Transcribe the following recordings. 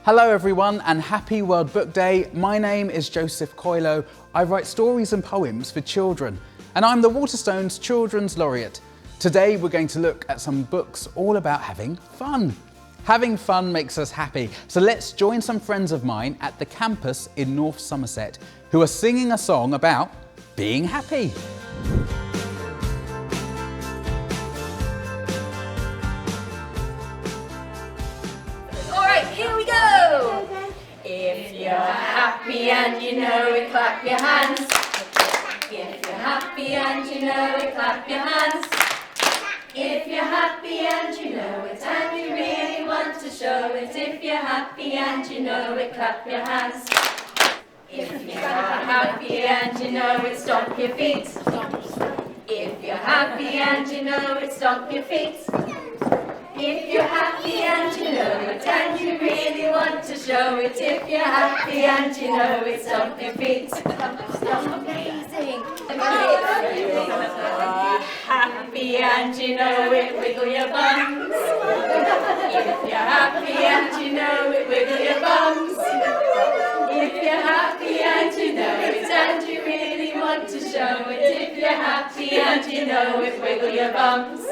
Hello everyone and happy World Book Day. My name is Joseph Coelho. I write stories and poems for children and I'm the Waterstones Children's Laureate. Today we're going to look at some books all about having fun. Having fun makes us happy, so let's join some friends of mine at the campus in North Somerset who are singing a song about being happy. Here we go! If you're happy and you know it, clap your hands. If you're happy and you know it, clap your hands. If you're happy and you know it and you really want to show it, if you're happy and you know it, clap your hands. If you're happy and you know it, stomp your feet. If you're happy and you know it, stomp your feet. If you're happy and you know it and you really want to show it, if you're happy and you know it, stomp your feet. Amazing. If you're happy and you know it, wiggle your bums. If you're happy and you know it, wiggle your bums. If you're happy and you know it and you really want to show it, if you're happy and you know it, wiggle your bums.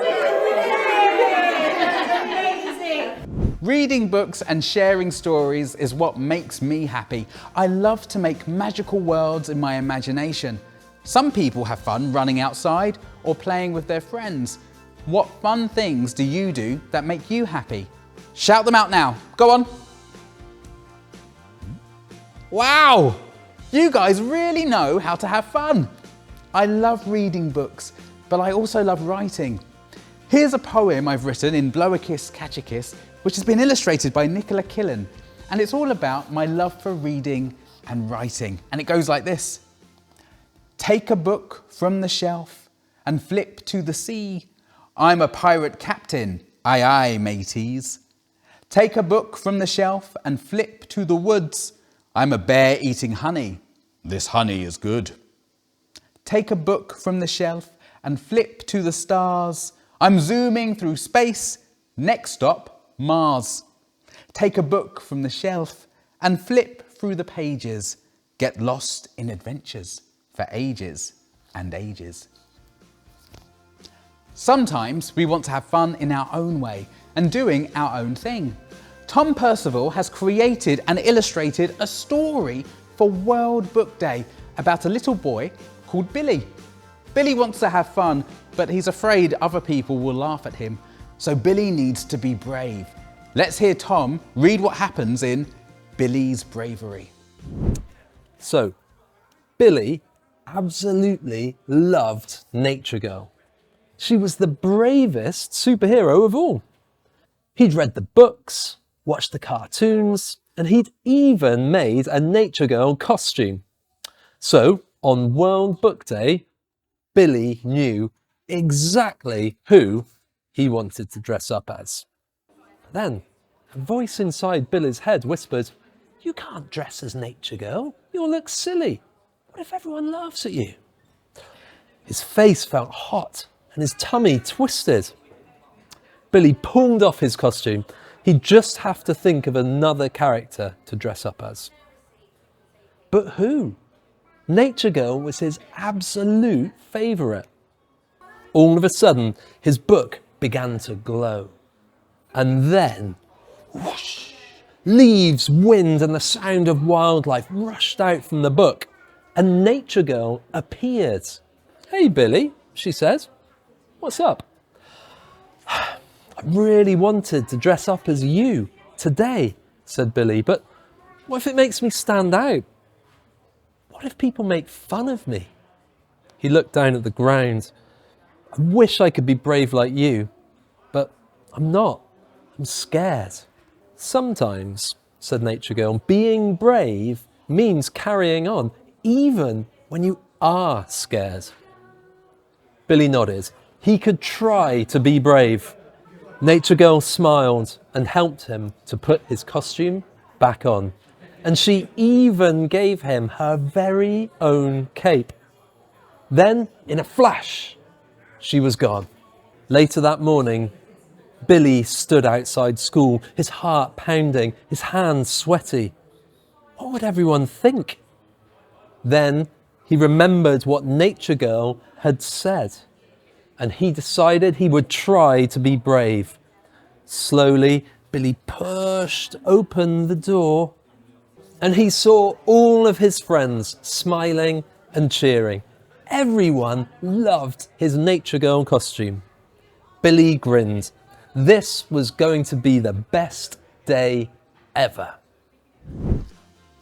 Reading books and sharing stories is what makes me happy. I love to make magical worlds in my imagination. Some people have fun running outside or playing with their friends. What fun things do you do that make you happy? Shout them out now. Go on. Wow! You guys really know how to have fun. I love reading books, but I also love writing. Here's a poem I've written in Blow a Kiss, Catch a Kiss, which has been illustrated by Nicola Killen, and it's all about my love for reading and writing. And it goes like this. Take a book from the shelf and flip to the sea. I'm a pirate captain, aye aye mateys. Take a book from the shelf and flip to the woods. I'm a bear eating honey, this honey is good. Take a book from the shelf and flip to the stars. I'm zooming through space, next stop, Mars. Take a book from the shelf and flip through the pages. Get lost in adventures for ages and ages. Sometimes we want to have fun in our own way and doing our own thing. Tom Percival has created and illustrated a story for World Book Day about a little boy called Billy. Billy wants to have fun, but he's afraid other people will laugh at him. So Billy needs to be brave. Let's hear Tom read what happens in Billy's Bravery. So, Billy absolutely loved Nature Girl. She was the bravest superhero of all. He'd read the books, watched the cartoons, and he'd even made a Nature Girl costume. So, on World Book Day, Billy knew exactly who he wanted to dress up as. Then, a voice inside Billy's head whispered, "You can't dress as Nature Girl. You'll look silly. What if everyone laughs at you?" His face felt hot and his tummy twisted. Billy pulled off his costume. He'd just have to think of another character to dress up as. But who? Nature Girl was his absolute favourite. All of a sudden, his book began to glow. And then, whoosh, leaves, wind and the sound of wildlife rushed out from the book, and Nature Girl appeared. "Hey Billy," she said. "What's up?" "I really wanted to dress up as you today," said Billy, "but what if it makes me stand out? What if people make fun of me?" He looked down at the ground. "I wish I could be brave like you, but I'm not. I'm scared." "Sometimes," said Nature Girl, "being brave means carrying on, even when you are scared." Billy nodded. He could try to be brave. Nature Girl smiled and helped him to put his costume back on. And she even gave him her very own cape. Then, in a flash, she was gone. Later that morning, Billy stood outside school, his heart pounding, his hands sweaty. What would everyone think? Then he remembered what Nature Girl had said, and he decided he would try to be brave. Slowly, Billy pushed open the door, and he saw all of his friends smiling and cheering. Everyone loved his Nature Girl costume. Billy grinned. This was going to be the best day ever.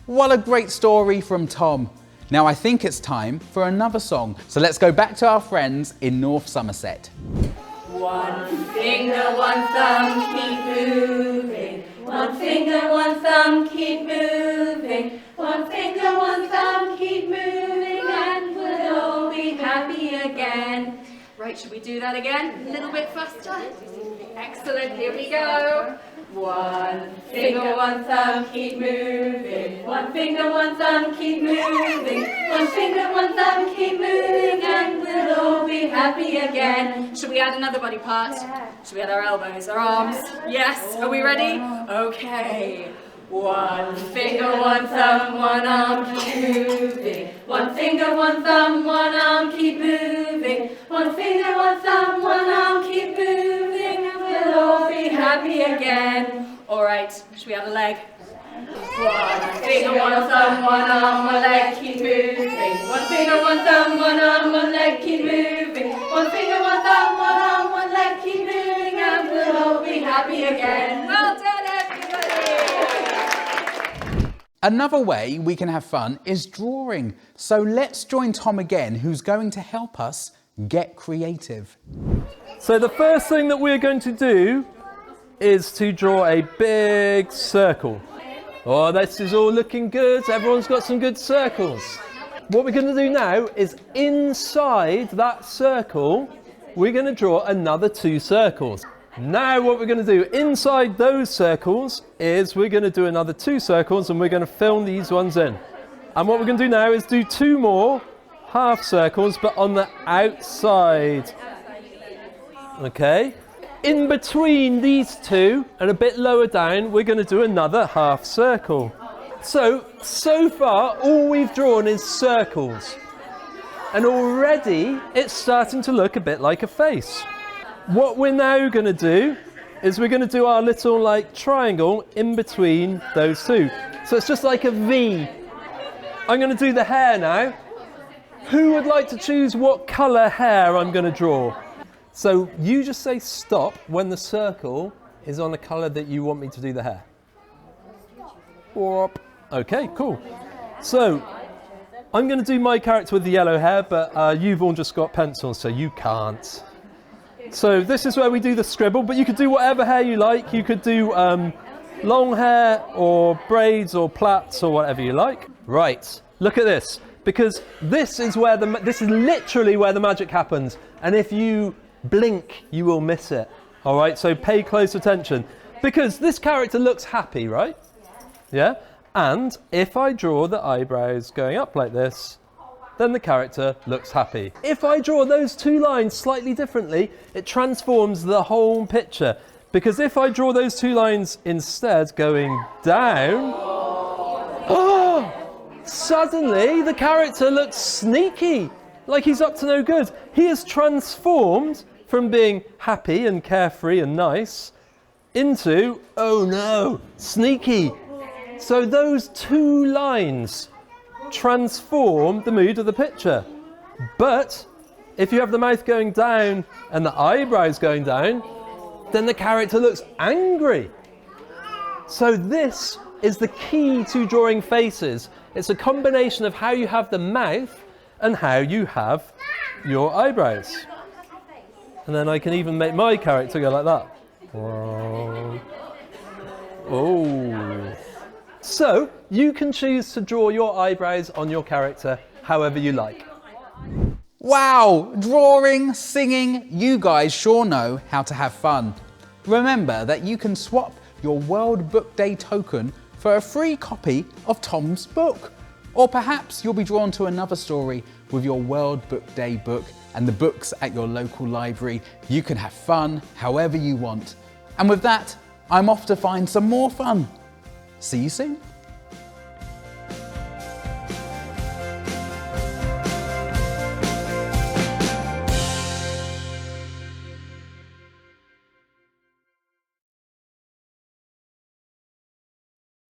What a great story from Tom. Now I think it's time for another song. So let's go back to our friends in North Somerset. One finger, one thumb, keep moving. One finger, one thumb, keep moving. One finger, one thumb, keep moving, and we'll all be happy again. Right, should we do that again? A little bit faster? Excellent, here we go. One finger, one thumb, keep moving. One finger, one thumb, keep moving. One finger, one thumb, keep moving, and we'll all be happy again. Should we add another body part? Yeah. Should we add our elbows, our arms? Yes, are we ready? Okay. One finger, one thumb, one arm, keep moving. One finger, one thumb, one arm, keep moving. One finger, one thumb, one arm, keep moving, and we'll all be happy again. All right, should we add a leg? One finger, one thumb, one arm, one leg, keep moving. One finger, one thumb, one arm, one leg, keep moving. One finger, one thumb, one arm, one leg, keep moving, and we'll all be happy again. Well done, everybody! Another way we can have fun is drawing. So let's join Tom again, who's going to help us get creative. So the first thing that we're going to do is to draw a big circle. Oh, this is all looking good. Everyone's got some good circles. What we're going to do now is inside that circle, we're going to draw another 2 circles. Now what we're going to do inside those circles is we're going to do another 2 circles, and we're going to fill these ones in. And what we're going to do now is do 2 more half circles, but on the outside. Okay? In between these 2 and a bit lower down, we're going to do another half circle. So far all we've drawn is circles. And already it's starting to look a bit like a face. What we're now going to do is we're going to do our little like triangle in between those 2. So it's just like a V. I'm going to do the hair now. Who would like to choose what colour hair I'm going to draw? So you just say stop when the circle is on a colour that you want me to do the hair. Stop. Okay, cool. So I'm going to do my character with the yellow hair, but you've all just got pencils, so you can't. So this is where we do the scribble, but you could do whatever hair you like. You could do long hair or braids or plaits or whatever you like. Right, look at this, because this is literally where the magic happens. And if you blink, you will miss it. All right, so pay close attention, because this character looks happy, right? Yeah, and if I draw the eyebrows going up like this, then the character looks happy. If I draw those 2 lines slightly differently, it transforms the whole picture. Because if I draw those 2 lines instead going down, suddenly the character looks sneaky, like he's up to no good. He is transformed from being happy and carefree and nice into, oh no, sneaky. So those 2 lines transform the mood of the picture. But if you have the mouth going down and the eyebrows going down, then the character looks angry. So this is the key to drawing faces. It's a combination of how you have the mouth and how you have your eyebrows. And then I can even make my character go like that. Oh. So you can choose to draw your eyebrows on your character however you like. Wow, drawing, singing, you guys sure know how to have fun. Remember that you can swap your World Book Day token for a free copy of Tom's book. Or perhaps you'll be drawn to another story with your World Book Day book and the books at your local library. You can have fun however you want. And with that, I'm off to find some more fun. See you soon.